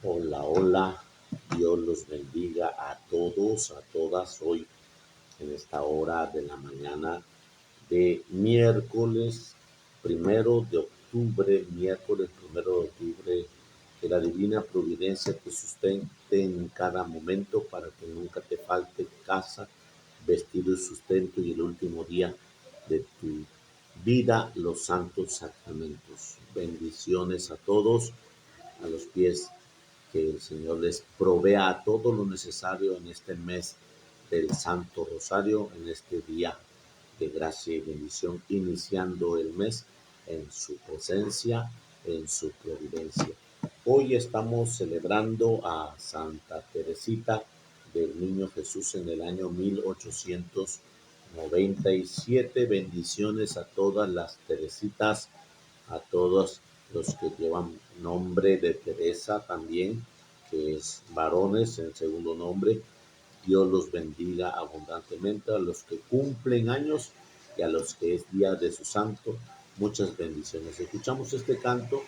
Hola, hola. Dios los bendiga a todos, a todas hoy en esta hora de la mañana de miércoles primero de octubre, que la divina providencia te sustente en cada momento para que nunca te falte casa, vestido y sustento y el último día de tu vida, los santos sacramentos. Bendiciones a todos, a los pies que el Señor les provea todo lo necesario en este mes del Santo Rosario, en este día de gracia y bendición, iniciando el mes en su presencia, en su providencia. Hoy estamos celebrando a Santa Teresita del Niño Jesús en el año 1897. Bendiciones a todas las Teresitas, a todos los que llevan nombre de Teresa también, que es varones en segundo nombre. Dios los bendiga abundantemente a los que cumplen años y a los que es día de su santo. Muchas bendiciones. Escuchamos este canto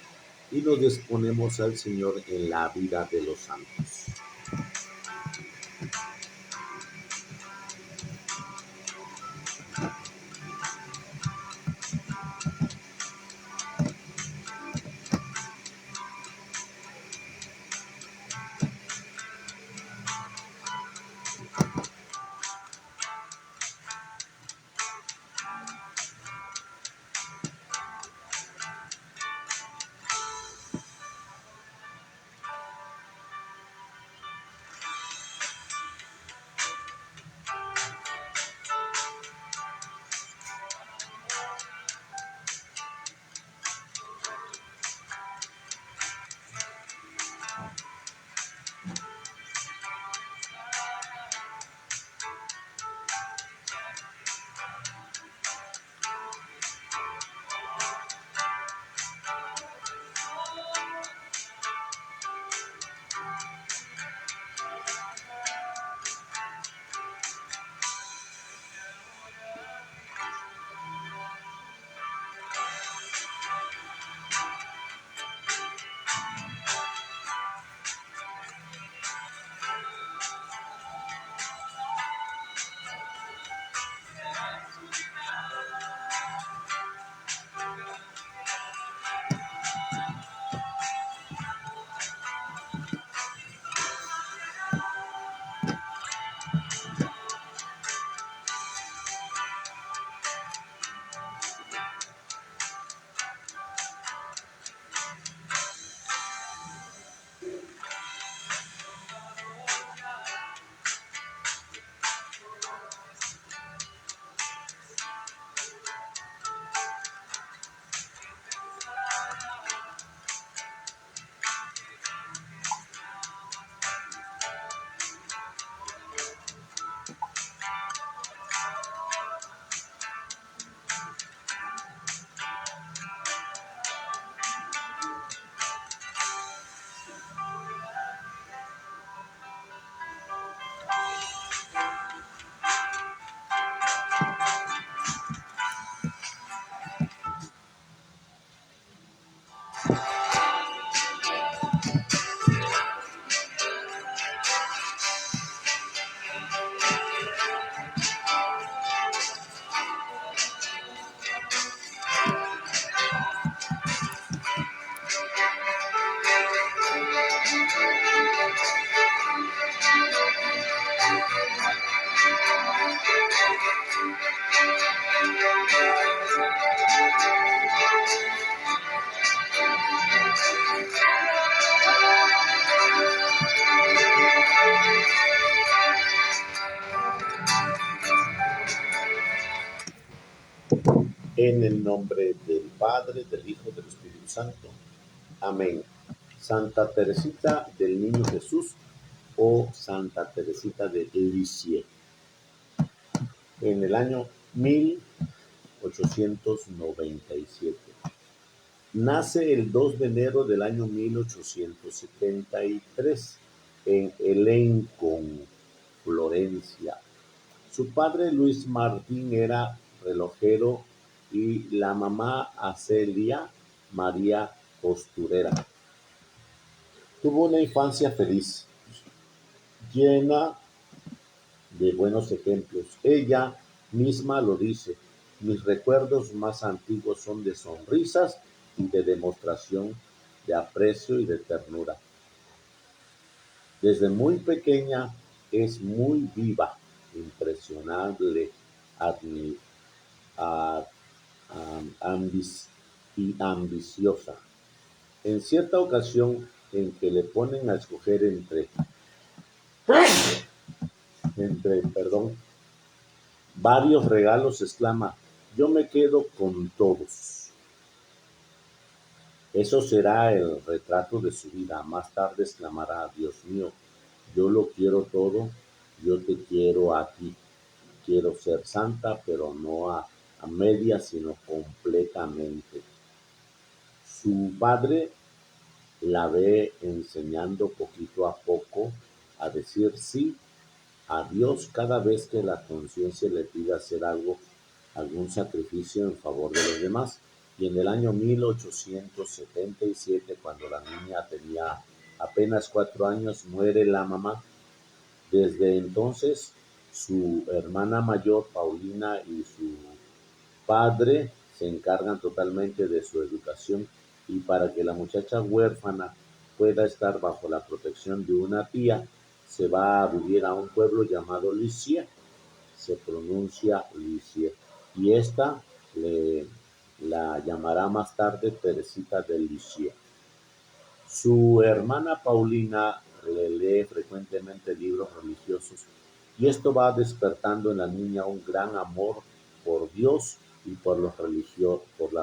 y nos disponemos al Señor en la vida de los santos. En el nombre del Padre, del Hijo, del Espíritu Santo. Amén. Santa Teresita del Niño Jesús o Santa Teresita de Lisieux. En el año 1897. Nace el 2 de enero del año 1873 en Alencon, Florencia. Su padre Luis Martín era relojero y la mamá Acelia María costurera. Tuvo una infancia feliz, llena de buenos ejemplos. Ella misma lo dice: mis recuerdos más antiguos son de sonrisas y de demostración de aprecio y de ternura. Desde muy pequeña es muy viva, impresionable, admi- a- ambic- y ambiciosa. En cierta ocasión en que le ponen a escoger entre varios regalos, exclama: yo me quedo con todos. Eso será el retrato de su vida. Más tarde exclamará: Dios mío, yo lo quiero todo, yo te quiero a ti. Quiero ser santa, pero no a medias, sino completamente. Su padre la ve enseñando poquito a poco a decir sí a Dios cada vez que la conciencia le pide hacer algo, algún sacrificio en favor de los demás. Y en el año 1877, cuando la niña tenía apenas 4 años, muere la mamá. Desde entonces, su hermana mayor, Paulina, y su padre se encargan totalmente de su educación, y para que la muchacha huérfana pueda estar bajo la protección de una tía, se va a vivir a un pueblo llamado Lisieux, se pronuncia Lisieux, y esta le, la llamará más tarde Teresita de Lisieux. Su hermana Paulina le lee frecuentemente libros religiosos, y esto va despertando en la niña un gran amor por Dios y por la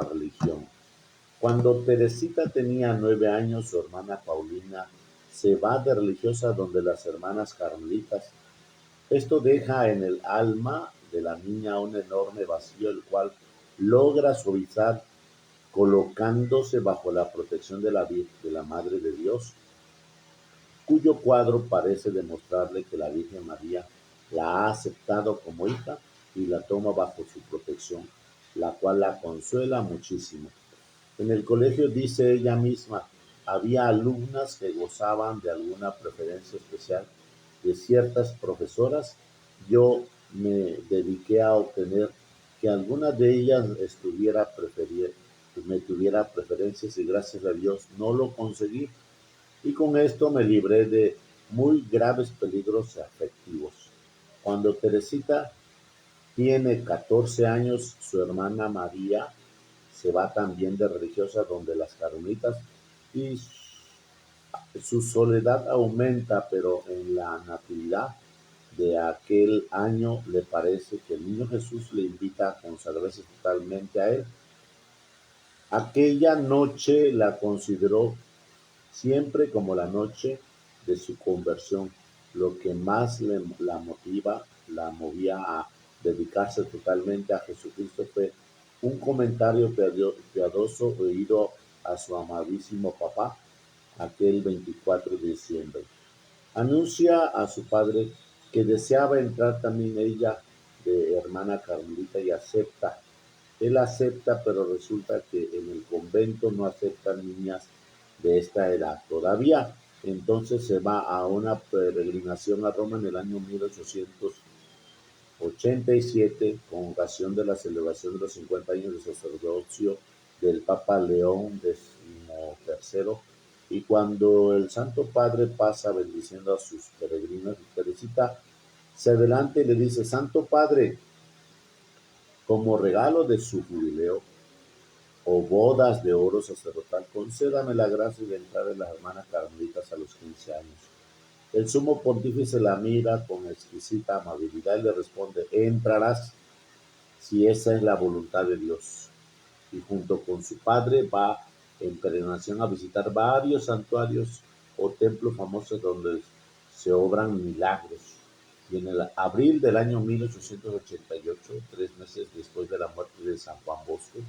religión. Cuando Teresita tenía 9 años, su hermana Paulina se va de religiosa donde las hermanas carmelitas. Esto deja en el alma de la niña un enorme vacío, el cual logra suavizar colocándose bajo la protección de la Madre de Dios, cuyo cuadro parece demostrarle que la Virgen María la ha aceptado como hija y la toma bajo su protección, la cual la consuela muchísimo. En el colegio, dice ella misma, había alumnas que gozaban de alguna preferencia especial de ciertas profesoras. Yo me dediqué a obtener que alguna de ellas me tuviera preferencias, y gracias a Dios no lo conseguí, y con esto me libré de muy graves peligros afectivos. Cuando Teresita tiene 14 años, su hermana María se va también de religiosa donde las carmelitas, y su soledad aumenta, pero en la Natividad de aquel año le parece que el niño Jesús le invita a consagrarse totalmente a él. Aquella noche la consideró siempre como la noche de su conversión. Lo que más la movía a dedicarse totalmente a Jesucristo fue un comentario piadoso oído a su amadísimo papá aquel 24 de diciembre. Anuncia a su padre que deseaba entrar también ella de hermana carmelita, y acepta. Él acepta, pero resulta que en el convento no aceptan niñas de esta edad todavía. Entonces se va a una peregrinación a Roma en el año 1887 con ocasión de la celebración de los 50 años de sacerdocio del Papa León XIII. Y cuando el Santo Padre pasa bendiciendo a sus peregrinos, Teresita se adelanta y le dice: Santo Padre, como regalo de su jubileo o bodas de oro sacerdotal, concédame la gracia de entrar en las hermanas carmelitas a los 15 años. El sumo pontífice la mira con exquisita amabilidad y le responde: entrarás si esa es la voluntad de Dios. Y junto con su padre va en peregrinación a visitar varios santuarios o templos famosos donde se obran milagros. Y en el abril del año 1888, 3 meses después de la muerte de San Juan Bosco,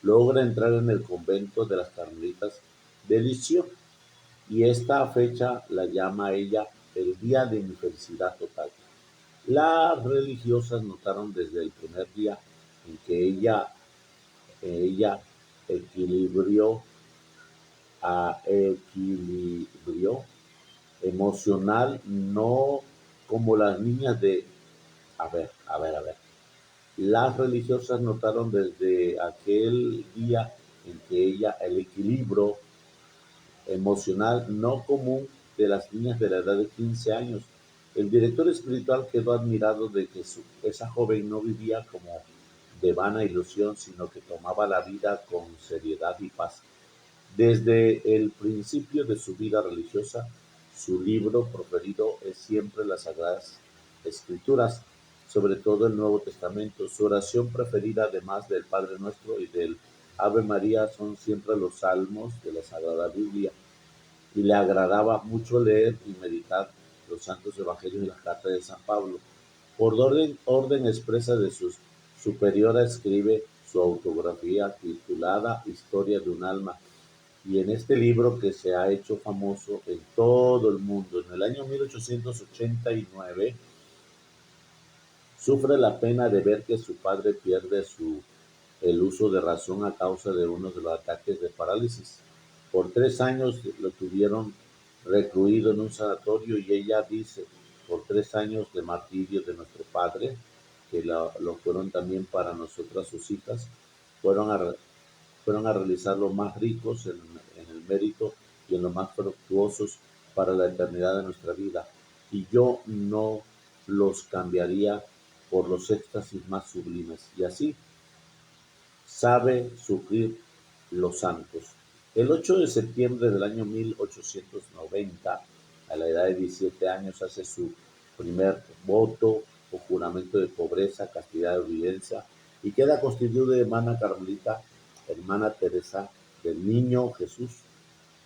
logra entrar en el convento de las Carmelitas de Lisieux, y esta fecha la llama ella el día de mi felicidad total. Las religiosas notaron desde el primer día en que ella equilibró a equilibrio emocional, no como las niñas de... A ver. Las religiosas notaron desde aquel día en que ella el equilibrio emocional no común de las niñas de la edad de 15 años. El director espiritual quedó admirado de que esa joven no vivía como de vana ilusión, sino que tomaba la vida con seriedad y paz. Desde el principio de su vida religiosa, su libro preferido es siempre las Sagradas Escrituras, sobre todo el Nuevo Testamento. Su oración preferida, además del Padre Nuestro y del Ave María, son siempre los salmos de la Sagrada Biblia, y le agradaba mucho leer y meditar los santos evangelios y las cartas de San Pablo. Por orden expresa de sus superiora escribe su autografía titulada Historia de un alma, y en este libro que se ha hecho famoso en todo el mundo, en el año 1889, sufre la pena de ver que su padre pierde el uso de razón a causa de uno de los ataques de parálisis. Por 3 años lo tuvieron recluido en un sanatorio, y ella dice, por 3 años de martirio de nuestro padre, que lo fueron también para nosotras sus hijas, fueron a, fueron a realizar los más ricos en el mérito y en los más fructuosos para la eternidad de nuestra vida, y yo no los cambiaría por los éxtasis más sublimes. Y así sabe sufrir los santos. El 8 de septiembre del año 1890, a la edad de 17 años, hace su primer voto o juramento de pobreza, castidad y obediencia, y queda constituido de hermana carmelita, hermana Teresa del Niño Jesús.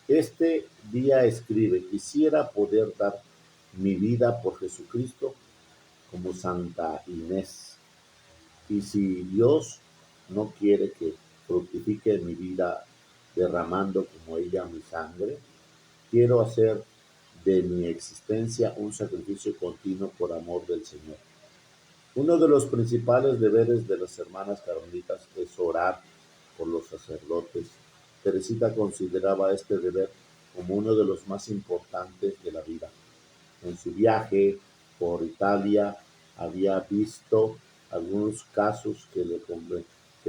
Este día escribe: quisiera poder dar mi vida por Jesucristo como Santa Inés. Y si Dios no quiere que fructifique mi vida derramando como ella mi sangre, quiero hacer de mi existencia un sacrificio continuo por amor del Señor. Uno de los principales deberes de las hermanas carmelitas es orar por los sacerdotes. Teresita consideraba este deber como uno de los más importantes de la vida. En su viaje por Italia había visto algunos casos que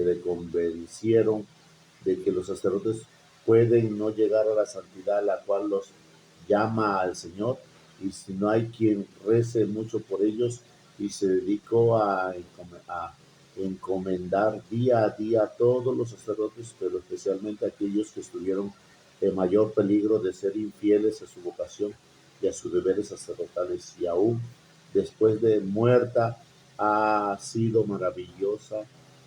le convencieron de que los sacerdotes pueden no llegar a la santidad a la cual los llama al Señor, y si no hay quien rece mucho por ellos, y se dedicó a encomendar día a día a todos los sacerdotes, pero especialmente a aquellos que estuvieron en mayor peligro de ser infieles a su vocación y a sus deberes sacerdotales. Y aún después de muerta ha sido maravillosa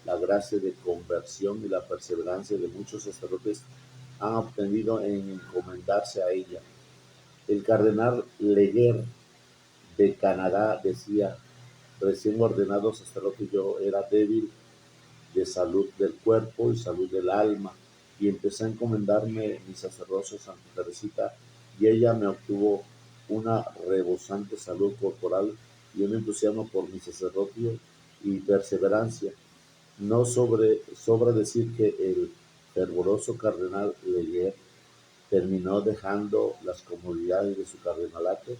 la gracia de conversión y la perseverancia de muchos sacerdotes han obtenido en encomendarse a ella. El cardenal Leguer de Canadá decía: recién ordenado sacerdote, yo era débil de salud del cuerpo y salud del alma, y empecé a encomendarme mi sacerdocio a Santa Teresita, y ella me obtuvo una rebosante salud corporal y un entusiasmo por mi sacerdocio y perseverancia. No sobra decir que el fervoroso cardenal Leguer terminó dejando las comodidades de su cardenalato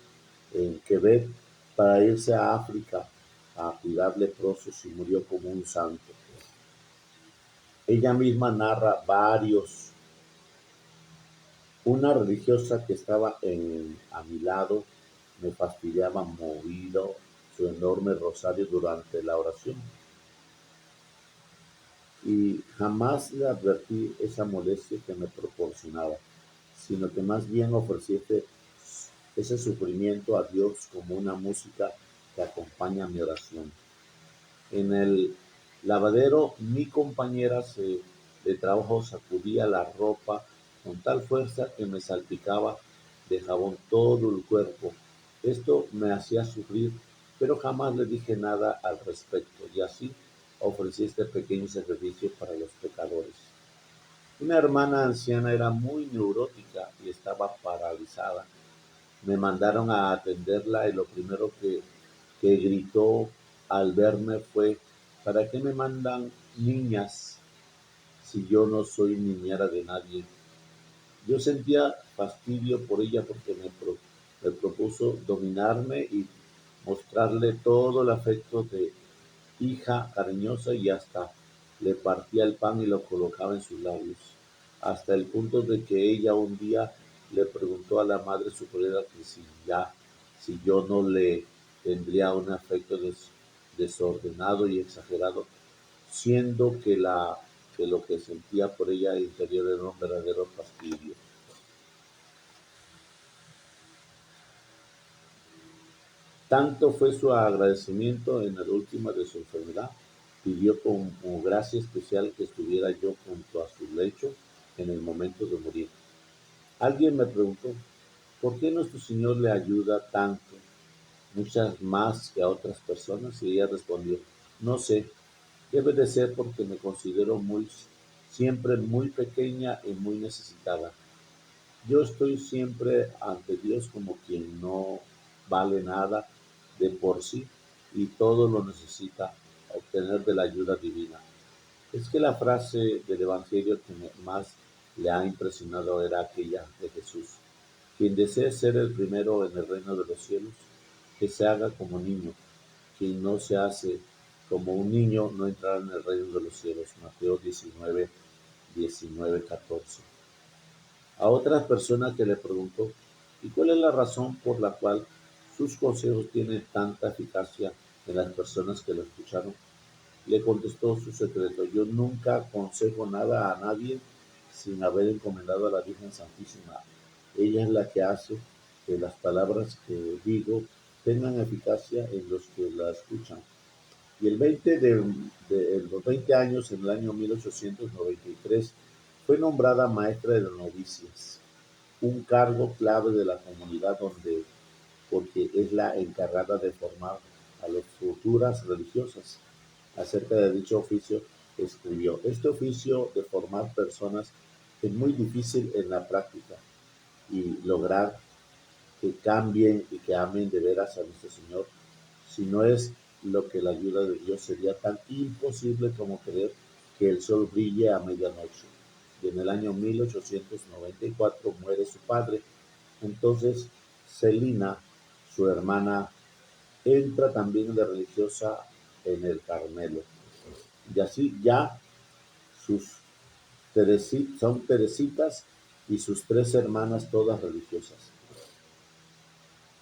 en Quebec para irse a África a cuidar leprosos, y murió como un santo. Ella misma narra varios. Una religiosa que estaba a mi lado me fastidiaba movido su enorme rosario durante la oración, y jamás le advertí esa molestia que me proporcionaba, sino que más bien ofrecí ese sufrimiento a Dios como una música que acompaña mi oración. En el lavadero, mi compañera de trabajo sacudía la ropa con tal fuerza que me salpicaba de jabón todo el cuerpo. Esto me hacía sufrir, pero jamás le dije nada al respecto, y así ofrecí este pequeño sacrificio para los pecadores. Una hermana anciana era muy neurótica y estaba paralizada. Me mandaron a atenderla, y lo primero que gritó al verme fue: ¿para qué me mandan niñas si yo no soy niñera de nadie? Yo sentía fastidio por ella porque me propuso dominarme y mostrarle todo el afecto de hija cariñosa y hasta le partía el pan y lo colocaba en sus labios, hasta el punto de que ella un día le preguntó a la Madre Superiora que si yo no le tendría un afecto desordenado y exagerado, siendo que lo que sentía por ella interior era un verdadero fastidio. Tanto fue su agradecimiento en el último de su enfermedad, pidió como gracia especial que estuviera yo junto a su lecho en el momento de morir. Alguien me preguntó, ¿por qué nuestro Señor le ayuda tanto, muchas más que a otras personas? Y ella respondió, no sé, debe de ser porque me considero siempre muy pequeña y muy necesitada. Yo estoy siempre ante Dios como quien no vale nada de por sí y todo lo necesita obtener de la ayuda divina. Es que la frase del Evangelio que más le ha impresionado era aquella de Jesús. Quien desee ser el primero en el reino de los cielos, que se haga como niño. Quien no se hace como un niño no entrará en el reino de los cielos. Mateo 19, 14. A otra persona que le preguntó, ¿y cuál es la razón por la cual sus consejos tienen tanta eficacia en las personas que lo escucharon? Le contestó su secreto, yo nunca aconsejo nada a nadie sin haber encomendado a la Virgen Santísima. Ella es la que hace que las palabras que digo tengan eficacia en los que la escuchan. Y los 20 años, en el año 1893, fue nombrada maestra de novicias, un cargo clave de la comunidad porque es la encargada de formar a las futuras religiosas. Acerca de dicho oficio escribió, este oficio de formar personas es muy difícil en la práctica y lograr que cambien y que amen de veras a nuestro Señor, si no es lo que la ayuda de Dios sería tan imposible como creer que el sol brille a medianoche. Y en el año 1894 muere su padre. Entonces Celina, su hermana, entra también de religiosa en el Carmelo. Y así ya sus son Teresitas y sus tres hermanas todas religiosas.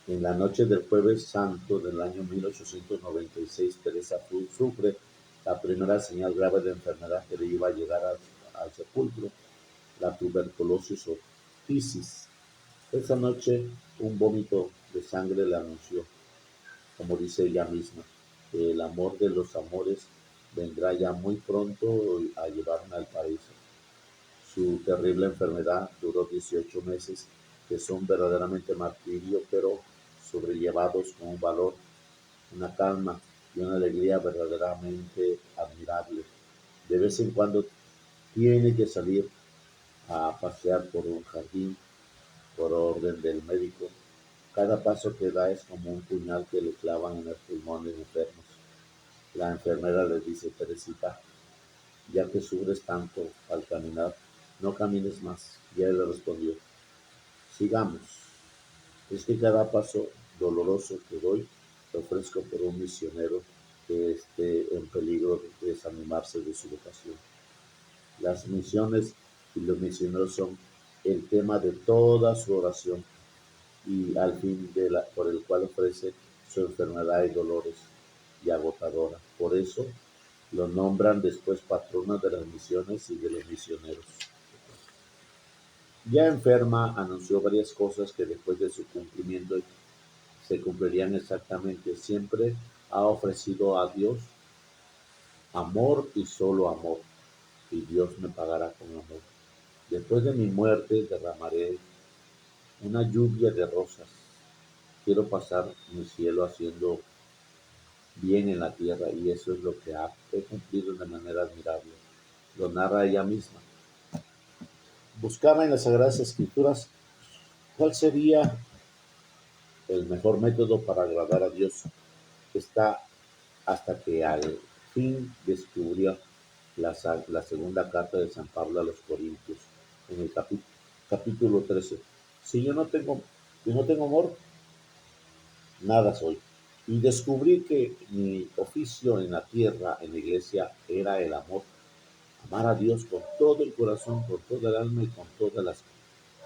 En la noche del Jueves Santo del año 1896, Teresa sufre la primera señal grave de enfermedad que le iba a llegar al sepulcro, la tuberculosis o tisis. Esa noche un vómito de sangre le anunció, como dice ella misma, que el amor de los amores vendrá ya muy pronto a llevarme al paraíso. Su terrible enfermedad duró 18 meses, que son verdaderamente martirio, pero sobrellevados con un valor, una calma y una alegría verdaderamente admirable. De vez en cuando tiene que salir a pasear por un jardín por orden del médico. Cada paso que da es como un puñal que le clavan en el pulmón de enfermos. La enfermera le dice, Teresita, ya que sufres tanto al caminar, no camines más. Y él le respondió, sigamos. Es que cada paso doloroso que doy lo ofrezco por un misionero que esté en peligro de desanimarse de su vocación. Las misiones y los misioneros son el tema de toda su oración y al fin por el cual ofrece su enfermedad y dolores y agotadora. Por eso lo nombran después patrona de las misiones y de los misioneros. Ya enferma, anunció varias cosas que después de su cumplimiento se cumplirían exactamente. Siempre ha ofrecido a Dios amor y solo amor, y Dios me pagará con amor. Después de mi muerte derramaré una lluvia de rosas. Quiero pasar mi cielo haciendo bien en la tierra y eso es lo que he cumplido de manera admirable. Lo narra ella misma. Buscaba en las Sagradas Escrituras cuál sería el mejor método para agradar a Dios. Está hasta que al fin descubrió la segunda carta de San Pablo a los Corintios, en el capítulo capítulo 13. Si si no tengo amor, nada soy. Y descubrí que mi oficio en la tierra, en la iglesia, era el amor. Amar a Dios con todo el corazón, con toda el alma y con todas las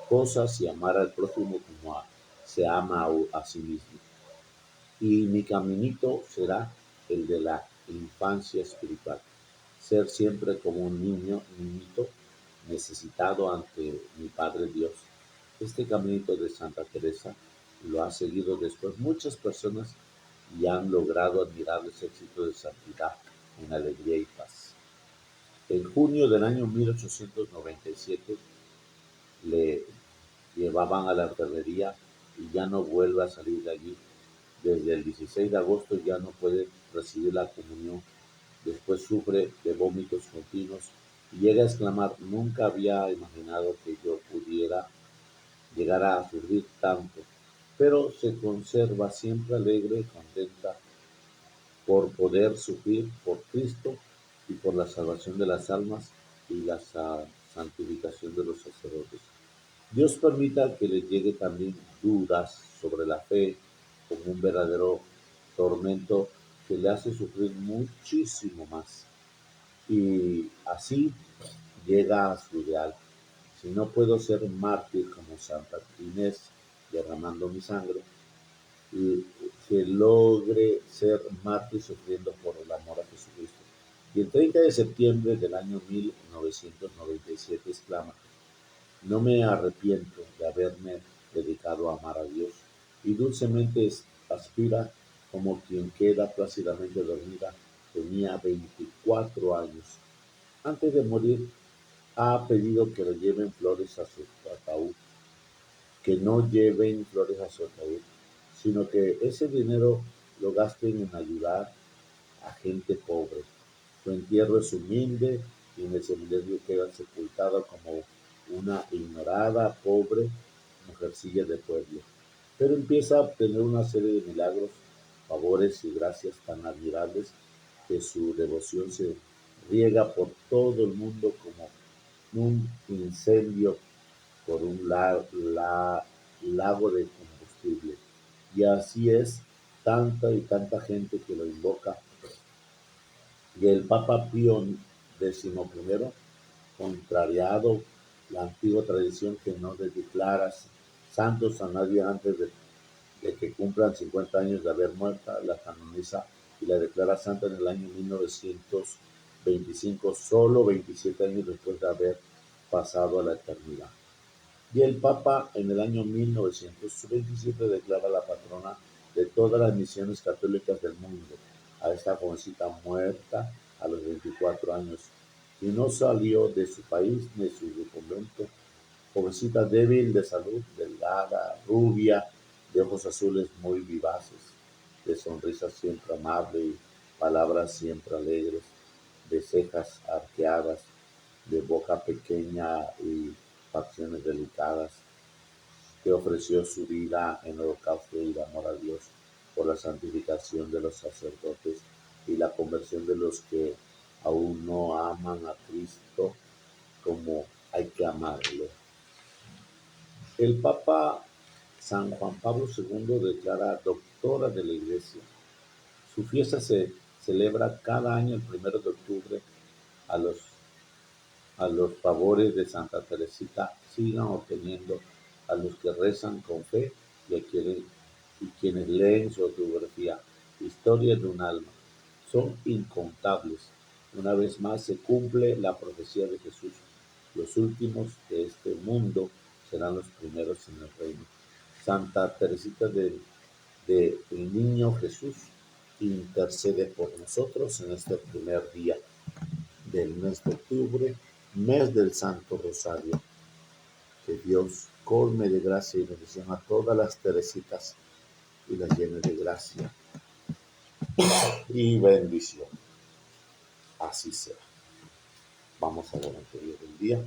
cosas y amar al prójimo como se ama a sí mismo. Y mi caminito será el de la infancia espiritual. Ser siempre como un niñito, necesitado ante mi Padre Dios. Este caminito de Santa Teresa lo han seguido después muchas personas y han logrado admirables éxitos de santidad en alegría y paz. En junio del año 1897 le llevaban a la enfermería y ya no vuelve a salir de allí. Desde el 16 de agosto ya no puede recibir la comunión. Después sufre de vómitos continuos y llega a exclamar: nunca había imaginado que yo pudiera llegar a sufrir tanto, pero se conserva siempre alegre y contenta por poder sufrir por Cristo y por la salvación de las almas y la santificación de los sacerdotes. Dios permita que les llegue también dudas sobre la fe como un verdadero tormento que le hace sufrir muchísimo más. Y así llega a su ideal. Si no puedo ser mártir como Santa Inés derramando mi sangre, y que logre ser mártir sufriendo por el amor a Jesucristo. Y el 30 de septiembre del año 1997 exclama: no me arrepiento de haberme dedicado a amar a Dios, y dulcemente aspira como quien queda plácidamente dormida. Tenía 24 años. Antes de morir, ha pedido que le lleven flores a su ataúd, que no lleven flores a su ataúd, sino que ese dinero lo gasten en ayudar a gente pobre. Su entierro es humilde y en el cementerio queda sepultada como una ignorada, pobre mujercilla de pueblo. Pero empieza a obtener una serie de milagros, favores y gracias tan admirables que su devoción se riega por todo el mundo como un incendio por un lago de combustible. Y así es, tanta y tanta gente que lo invoca. Y el Papa Pío XI, contrariado la antigua tradición que no declara santos a nadie antes de que cumplan 50 años de haber muerta, la canoniza y la declara santa en el año 1925, solo 27 años después de haber pasado a la eternidad. Y el Papa en el año 1927 declara la patrona de todas las misiones católicas del mundo a esta jovencita muerta a los 24 años, y no salió de su país ni de su convento. Jovencita débil de salud, delgada, rubia, de ojos azules muy vivaces, de sonrisa siempre amable y palabras siempre alegres, de cejas arqueadas, de boca pequeña y facciones delicadas, que ofreció su vida en holocausto y amor a Dios por la santificación de los sacerdotes y la conversión de los que aún no aman a Cristo como hay que amarlo. El Papa San Juan Pablo II declara doctora de la Iglesia. Su fiesta se celebra cada año el 1 de octubre. A los favores de Santa Teresita sigan obteniendo a los que rezan con fe y quienes leen su autobiografía, Historia de un alma. Son incontables. Una vez más se cumple la profecía de Jesús: los últimos de este mundo serán los primeros en el reino. Santa Teresita de el Niño Jesús intercede por nosotros en este primer día del mes de octubre, mes del Santo Rosario. Que Dios colme de gracia y bendición a todas las Teresitas y las llene de gracia y bendición. Así sea. Vamos a la Evangelio del día.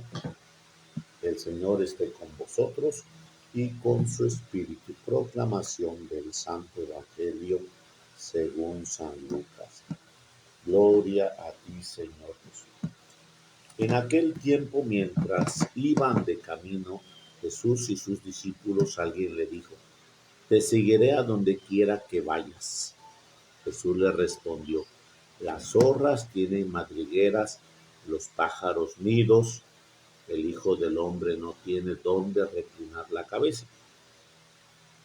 El Señor esté con vosotros y con su espíritu. Proclamación del Santo Evangelio según San Lucas. Gloria a ti, Señor Jesús. En aquel tiempo, mientras iban de camino, Jesús y sus discípulos, alguien le dijo: te seguiré a donde quiera que vayas. Jesús le respondió: las zorras tienen madrigueras, los pájaros nidos, el Hijo del Hombre no tiene dónde reclinar la cabeza.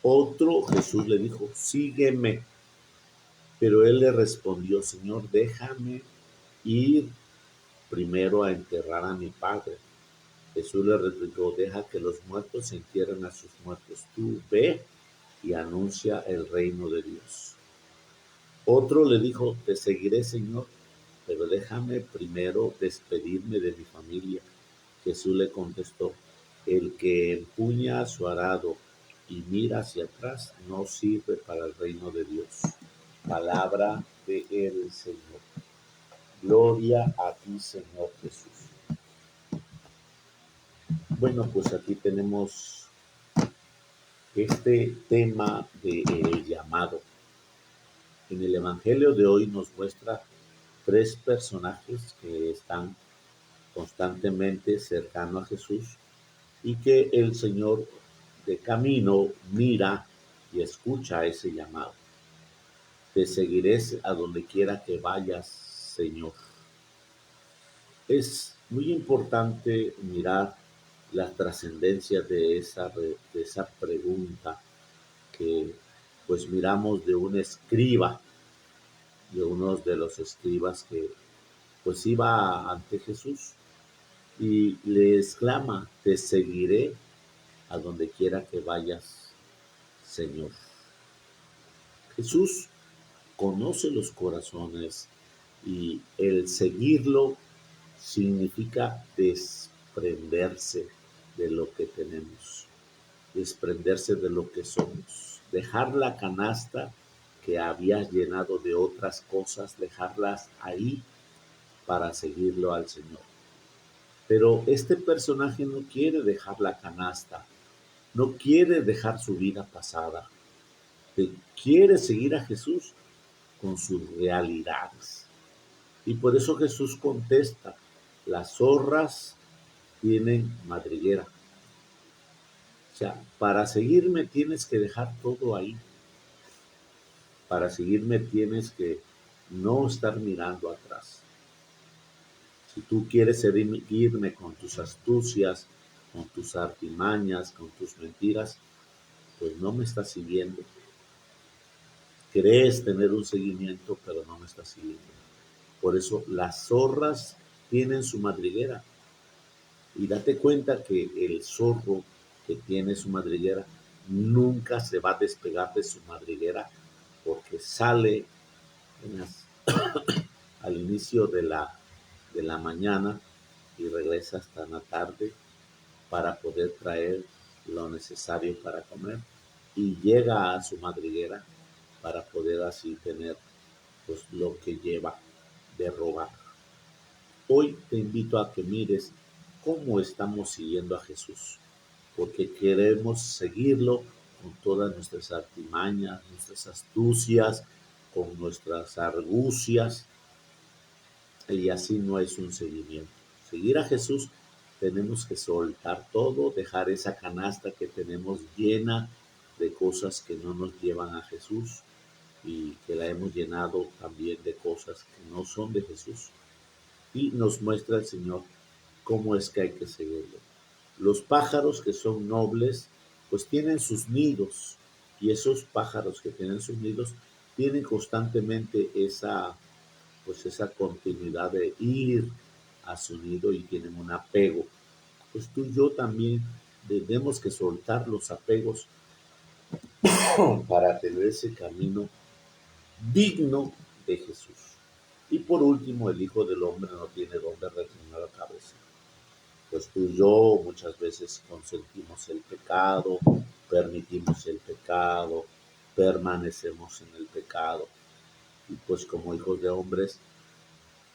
Otro Jesús le dijo: sígueme. Pero él le respondió: Señor, déjame ir primero a enterrar a mi padre. Jesús le replicó: deja que los muertos entierren a sus muertos. Tú ve y anuncia el reino de Dios. Otro le dijo: te seguiré, Señor, pero déjame primero despedirme de mi familia. Jesús le contestó: el que empuña su arado y mira hacia atrás no sirve para el reino de Dios. Palabra del Señor. Gloria a ti, Señor Jesús. Bueno, pues aquí tenemos este tema del llamado. En el Evangelio de hoy nos muestra tres personajes que están constantemente cercanos a Jesús y que el Señor de camino mira y escucha ese llamado. Te seguiré a donde quiera que vayas, Señor. Es muy importante mirar la trascendencia de esa pregunta que pues miramos de un escriba, de uno de los escribas que pues iba ante Jesús y le exclama: te seguiré a donde quiera que vayas, Señor. Jesús conoce los corazones y el seguirlo significa desprenderse de lo que tenemos, desprenderse de lo que somos, dejar la canasta que habías llenado de otras cosas, dejarlas ahí para seguirlo al Señor. Pero este personaje no quiere dejar la canasta, no quiere dejar su vida pasada, quiere seguir a Jesús con sus realidades. Y por eso Jesús contesta: las zorras tienen madriguera. O sea, para seguirme tienes que dejar todo ahí. Para seguirme tienes que no estar mirando atrás. Si tú quieres seguirme con tus astucias, con tus artimañas, con tus mentiras, pues no me estás siguiendo. Crees tener un seguimiento, pero no me estás siguiendo. Por eso las zorras tienen su madriguera. Y date cuenta que el zorro que tiene su madriguera nunca se va a despegar de su madriguera, porque sale al inicio de la mañana y regresa hasta la tarde para poder traer lo necesario para comer, y llega a su madriguera para poder así tener pues lo que lleva de robar. Hoy te invito a que mires cómo estamos siguiendo a Jesús, porque queremos seguirlo con todas nuestras artimañas, nuestras astucias, con nuestras argucias, y así no es un seguimiento. Seguir a Jesús tenemos que soltar todo, dejar esa canasta que tenemos llena de cosas que no nos llevan a Jesús y que la hemos llenado también de cosas que no son de Jesús. Y nos muestra el Señor cómo es que hay que seguirlo. Los pájaros que son nobles, pues tienen sus nidos, y esos pájaros que tienen sus nidos tienen constantemente esa continuidad de ir a su nido y tienen un apego. Pues tú y yo también tenemos que soltar los apegos para tener ese camino digno de Jesús. Y por último, el Hijo del Hombre no tiene dónde reclinar la cabeza. Pues tú y yo muchas veces consentimos el pecado, permitimos el pecado, permanecemos en el pecado. Y pues como hijos de hombres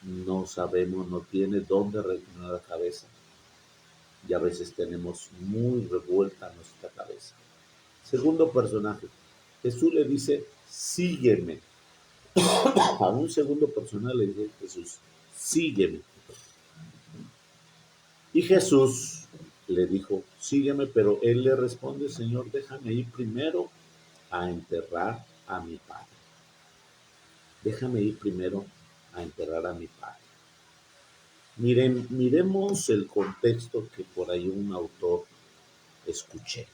no sabemos, no tiene dónde reclinar la cabeza. Y a veces tenemos muy revuelta nuestra cabeza. Segundo personaje, Jesús le dice: sígueme. A un segundo personaje le dice Jesús: sígueme. Y Jesús le dijo, sígueme, pero él le responde, Señor, déjame ir primero a enterrar a mi padre. Déjame ir primero a enterrar a mi padre. Miremos el contexto que por ahí un autor escuché.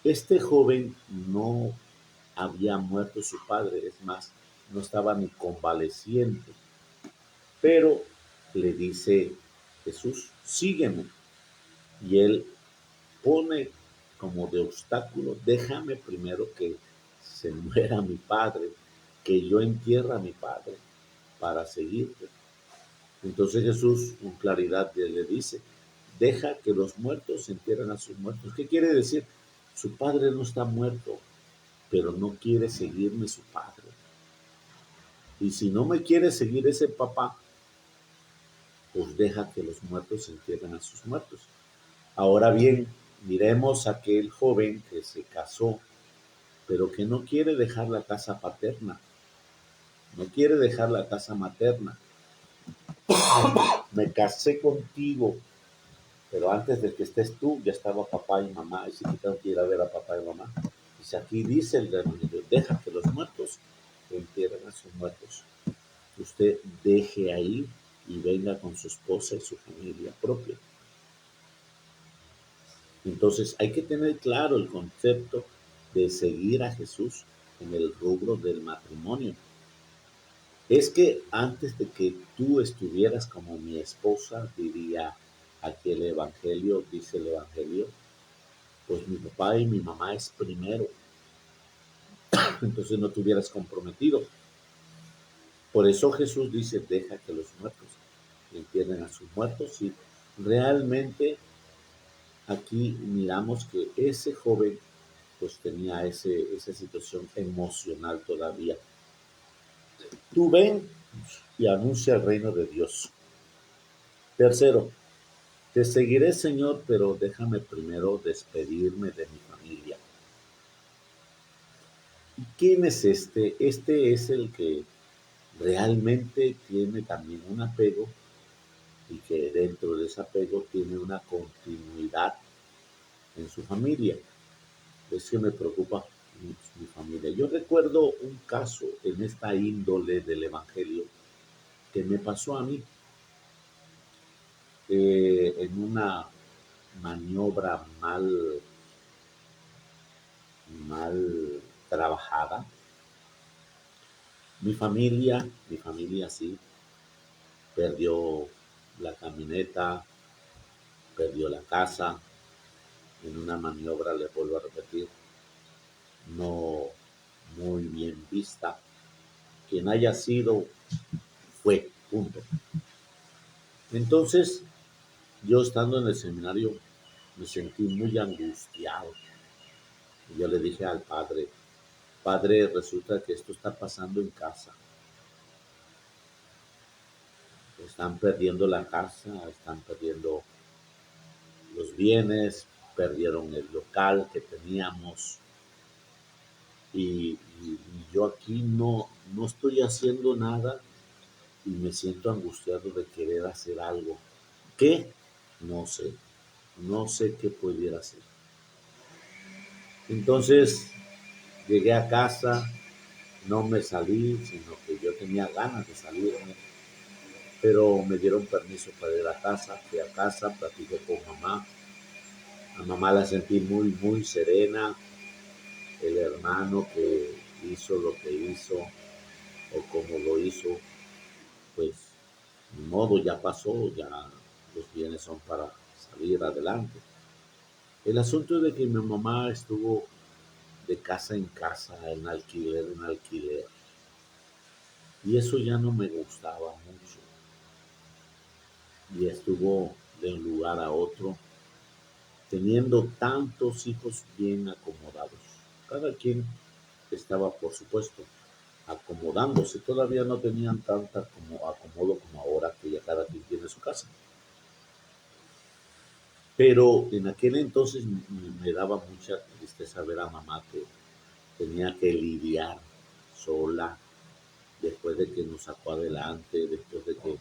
Este joven no había muerto su padre, es más, no estaba ni convaleciente, pero le dice Jesús, sígueme. Y él pone como de obstáculo, déjame primero que se muera mi padre, que yo entierre a mi padre para seguirte. Entonces Jesús, con claridad, le dice, deja que los muertos entierren a sus muertos. ¿Qué quiere decir? Su padre no está muerto, pero no quiere seguirme su padre. Y si no me quiere seguir ese papá, pues deja que los muertos entierren a sus muertos. Ahora bien, miremos a aquel joven que se casó, pero que no quiere dejar la casa paterna, no quiere dejar la casa materna. Me casé contigo, pero antes de que estés tú, ya estaba papá y mamá, y si que tengo que ir a ver a papá y mamá. Dice, aquí dice el Evangelio, deja que los muertos entierren a sus muertos. Usted deje ahí y venga con su esposa y su familia propia. Entonces hay que tener claro el concepto de seguir a Jesús en el rubro del matrimonio. Es que antes de que tú estuvieras como mi esposa, diría aquí el Evangelio, dice el Evangelio, pues mi papá y mi mamá es primero. Entonces no te hubieras comprometido. Por eso Jesús dice, deja que los muertos entierren a sus muertos. Y realmente aquí miramos que ese joven pues tenía esa situación emocional todavía. Tú ven y anuncia el reino de Dios. Tercero, te seguiré, Señor, pero déjame primero despedirme de mi familia. ¿Y quién es este? Este es el que realmente tiene también un apego y que dentro de ese apego tiene una continuidad en su familia. Es que me preocupa mi familia. Yo recuerdo un caso en esta índole del Evangelio que me pasó a mí en una maniobra mal trabajada. Mi familia sí, perdió la camioneta, perdió la casa, en una maniobra, les vuelvo a repetir, no muy bien vista. Quien haya sido, fue, punto. Entonces, yo estando en el seminario, me sentí muy angustiado. Y yo le dije al padre, padre, resulta que esto está pasando en casa. Están perdiendo la casa, están perdiendo los bienes, perdieron el local que teníamos. Y yo aquí no estoy haciendo nada y me siento angustiado de querer hacer algo. ¿Qué? No sé. No sé qué pudiera hacer. Entonces llegué a casa, no me salí, sino que yo tenía ganas de salirme, pero me dieron permiso para ir a casa, fui a casa, platiqué con mamá. A mamá la sentí muy, muy serena. El hermano que hizo lo que hizo o como lo hizo, pues ni modo, ya pasó, ya los bienes son para salir adelante. El asunto es de que mi mamá estuvo de casa en casa, en alquiler, y eso ya no me gustaba mucho. Y estuvo de un lugar a otro, teniendo tantos hijos bien acomodados. Cada quien estaba, por supuesto, acomodándose. Todavía no tenían tanta como acomodo como ahora que ya cada quien tiene su casa. Pero en aquel entonces me daba mucha tristeza ver a mamá que tenía que lidiar sola después de que nos sacó adelante, después de que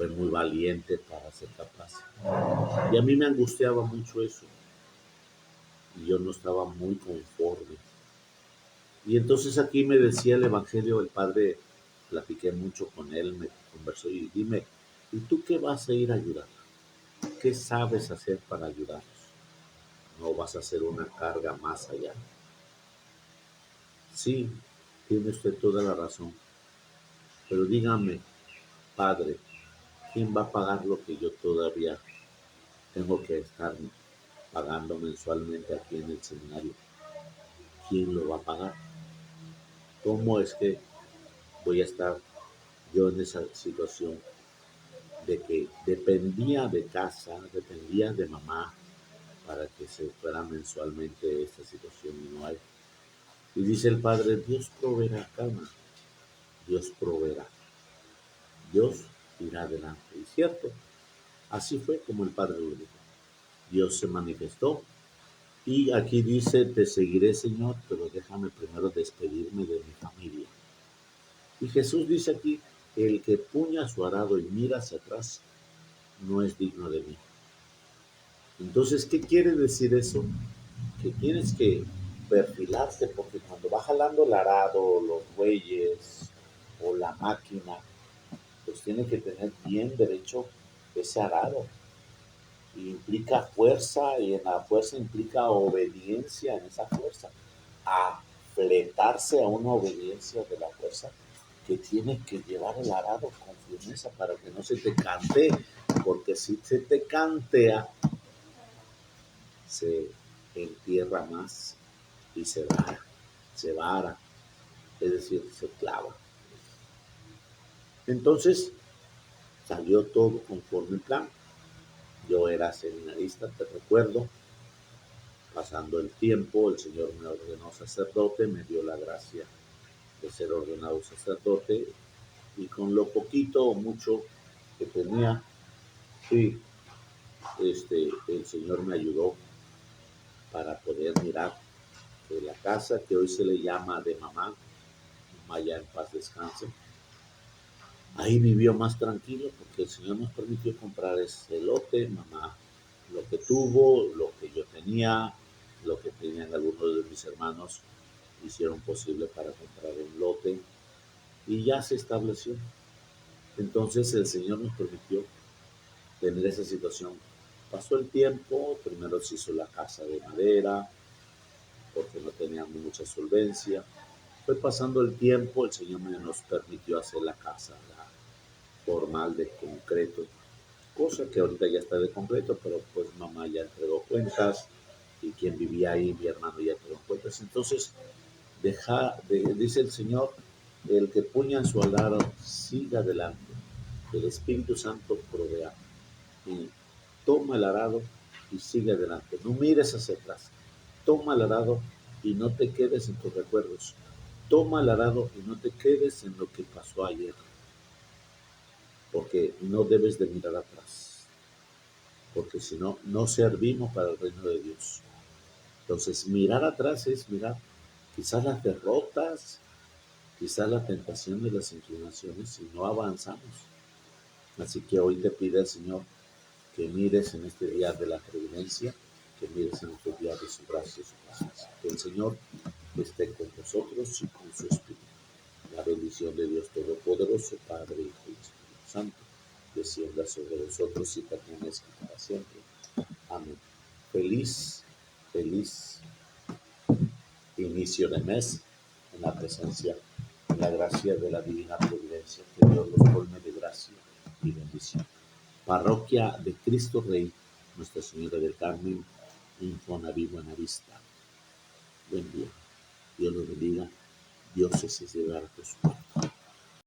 fue muy valiente para ser capaz. Y a mí me angustiaba mucho eso. Y yo no estaba muy conforme. Y entonces aquí me decía el Evangelio, el Padre, platiqué mucho con él, me conversó y dime, ¿y tú qué vas a ir a ayudar? ¿Qué sabes hacer para ayudarnos? No vas a hacer una carga más allá. Sí, tiene usted toda la razón. Pero dígame, Padre, ¿quién va a pagar lo que yo todavía tengo que estar pagando mensualmente aquí en el seminario? ¿Quién lo va a pagar? ¿Cómo es que voy a estar yo en esa situación de que dependía de casa, dependía de mamá para que se fuera mensualmente esta situación y no hay? Y dice el Padre, Dios proveerá, calma, Dios proveerá, Dios irá adelante. Y cierto, así fue como el Padre lo dijo. Dios se manifestó y aquí dice, te seguiré, Señor, pero déjame primero despedirme de mi familia. Y Jesús dice aquí, el que puña su arado y mira hacia atrás no es digno de mí. Entonces, ¿qué quiere decir eso? Que tienes que perfilarte, porque cuando va jalando el arado, los bueyes o la máquina, pues tiene que tener bien derecho ese arado. Y implica fuerza, y en la fuerza implica obediencia en esa fuerza. Afletarse a una obediencia de la fuerza que tiene que llevar el arado con firmeza para que no se te cantee, porque si se te cantea, se entierra más y se vara, es decir, se clava. Entonces salió todo conforme el plan. Yo era seminarista, te recuerdo. Pasando el tiempo, el Señor me ordenó sacerdote, me dio la gracia de ser ordenado sacerdote, y con lo poquito o mucho que tenía, sí, el Señor me ayudó para poder mirar que la casa que hoy se le llama de mamá, ya en paz descanse, ahí vivió más tranquilo porque el Señor nos permitió comprar ese lote. Mamá lo que tuvo, lo que yo tenía, lo que tenían algunos de mis hermanos, hicieron posible para comprar un lote y ya se estableció. Entonces el Señor nos permitió tener esa situación. Pasó el tiempo, primero se hizo la casa de madera porque no teníamos mucha solvencia. Fue pasando el tiempo, el Señor nos permitió hacer la casa formal de concreto, cosa que ahorita ya está de concreto, pero pues mamá ya entregó cuentas y quien vivía ahí, mi hermano, ya entregó cuentas. Entonces, dice el Señor, el que puña su arado siga adelante, el Espíritu Santo provea, y toma el arado y sigue adelante, no mires hacia atrás, toma el arado y no te quedes en tus recuerdos, toma el arado y no te quedes en lo que pasó ayer, porque no debes de mirar atrás, porque si no, no servimos para el reino de Dios. Entonces, mirar atrás es mirar quizás las derrotas, quizás la tentación de las inclinaciones, y no avanzamos. Así que hoy te pide el Señor que mires en este día de la providencia, que mires en este día de su gracia y su presencia. Que el Señor esté con nosotros y con su Espíritu. La bendición de Dios Todopoderoso, Padre, Hijo y Espíritu Santo, descienda sobre nosotros y permanezca para siempre. Amén. Feliz, feliz inicio de mes en la presencia, en la gracia de la divina providencia. Que Dios los colme de gracia y bendición. Parroquia de Cristo Rey, Nuestra Señora del Carmen, Infonaví Buenavista. Buen día. Dios los bendiga. Dios se llevará a su